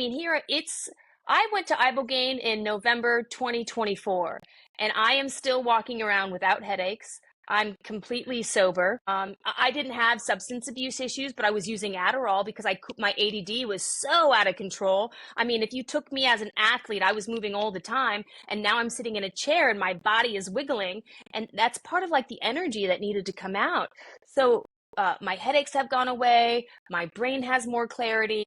mean, I went to Ibogaine in November 2024, and I am still walking around without headaches. I'm completely sober. I didn't have substance abuse issues, but I was using Adderall because my ADD was so out of control. I mean, if you took me as an athlete, I was moving all the time, and now I'm sitting in a chair and my body is wiggling, and that's part of like the energy that needed to come out. So my headaches have gone away. My brain has more clarity.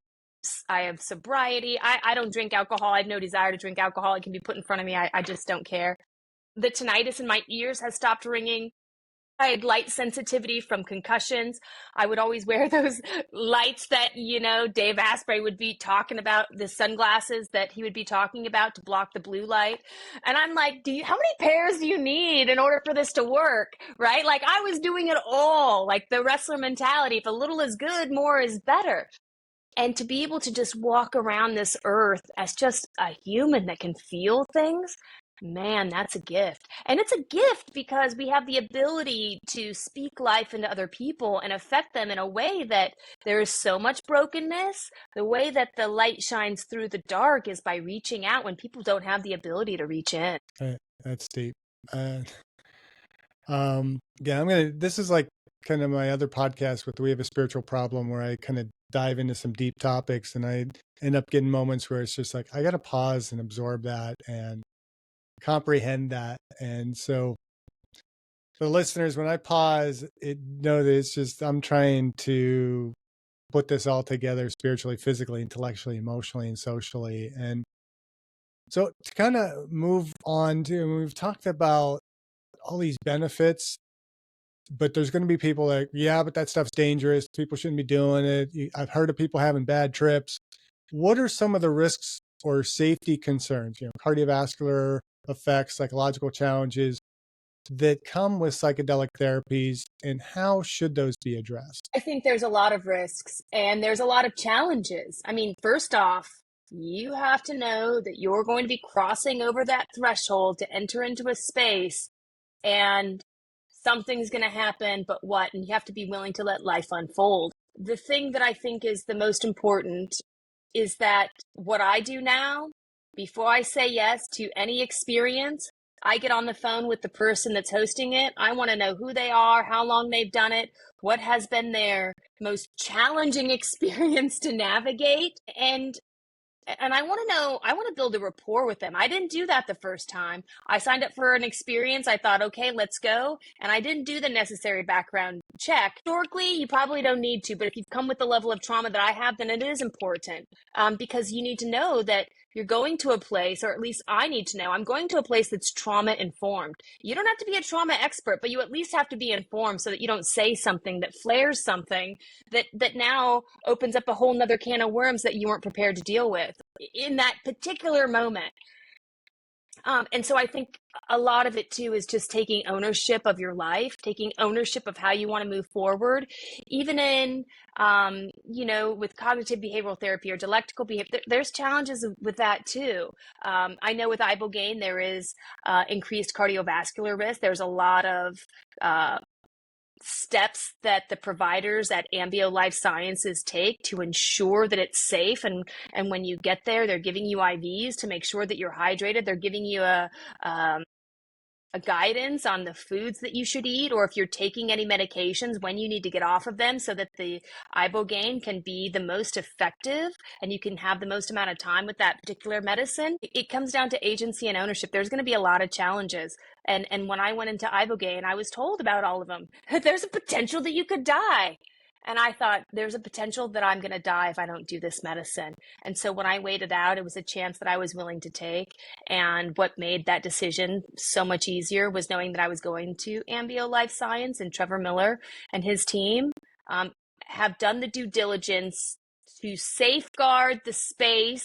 I have sobriety. I don't drink alcohol. I have no desire to drink alcohol. It can be put in front of me. I just don't care. The tinnitus in my ears has stopped ringing. I had light sensitivity from concussions. I would always wear those lights that, Dave Asprey would be talking about, the sunglasses that he would be talking about to block the blue light. And I'm like, how many pairs do you need in order for this to work? Right? Like I was doing it all, like the wrestler mentality. If a little is good, more is better. And to be able to just walk around this earth as just a human that can feel things, man, that's a gift. And it's a gift because we have the ability to speak life into other people and affect them in a way that there is so much brokenness. The way that the light shines through the dark is by reaching out when people don't have the ability to reach in. That's deep. This is like kind of my other podcast with We Have a Spiritual Problem, where I kind of dive into some deep topics, and I end up getting moments where it's just like, I got to pause and absorb that and comprehend that. And so for the listeners, when I pause, know that it's just, I'm trying to put this all together spiritually, physically, intellectually, emotionally, and socially. And so to kind of move on to, we've talked about all these benefits, but there's going to be people like, yeah, but that stuff's dangerous. People shouldn't be doing it. I've heard of people having bad trips. What are some of the risks or safety concerns, cardiovascular effects, psychological challenges that come with psychedelic therapies, and how should those be addressed? I think there's a lot of risks and there's a lot of challenges. I mean, first off, you have to know that you're going to be crossing over that threshold to enter into a space, and something's going to happen, but what? And you have to be willing to let life unfold. The thing that I think is the most important is that what I do now, before I say yes to any experience, I get on the phone with the person that's hosting it. I want to know who they are, how long they've done it, what has been their most challenging experience to navigate. And I want to build a rapport with them. I didn't do that the first time. I signed up for an experience. I thought, okay, let's go. And I didn't do the necessary background check. Historically, you probably don't need to, but if you've come with the level of trauma that I have, then it is important, because you need to know that you're going to a place, or at least I need to know, I'm going to a place that's trauma informed. You don't have to be a trauma expert, but you at least have to be informed so that you don't say something that flares something that now opens up a whole nother can of worms that you weren't prepared to deal with in that particular moment. And so I think a lot of it too is just taking ownership of your life, taking ownership of how you want to move forward, even in, with cognitive behavioral therapy or dialectical behavior. There's challenges with that too. I know with Ibogaine, there is increased cardiovascular risk. There's a lot of steps that the providers at Ambio Life Sciences take to ensure that it's safe. And when you get there, they're giving you IVs to make sure that you're hydrated. They're giving you a guidance on the foods that you should eat, or if you're taking any medications, when you need to get off of them, so that the Ibogaine can be the most effective and you can have the most amount of time with that particular medicine. It comes down to agency and ownership. There's going to be a lot of challenges. And when I went into Ibogaine, I was told about all of them. There's a potential that you could die. And I thought, there's a potential that I'm going to die if I don't do this medicine. And so when I waited out, it was a chance that I was willing to take. And what made that decision so much easier was knowing that I was going to Ambio Life Science, and Trevor Miller and his team have done the due diligence to safeguard the space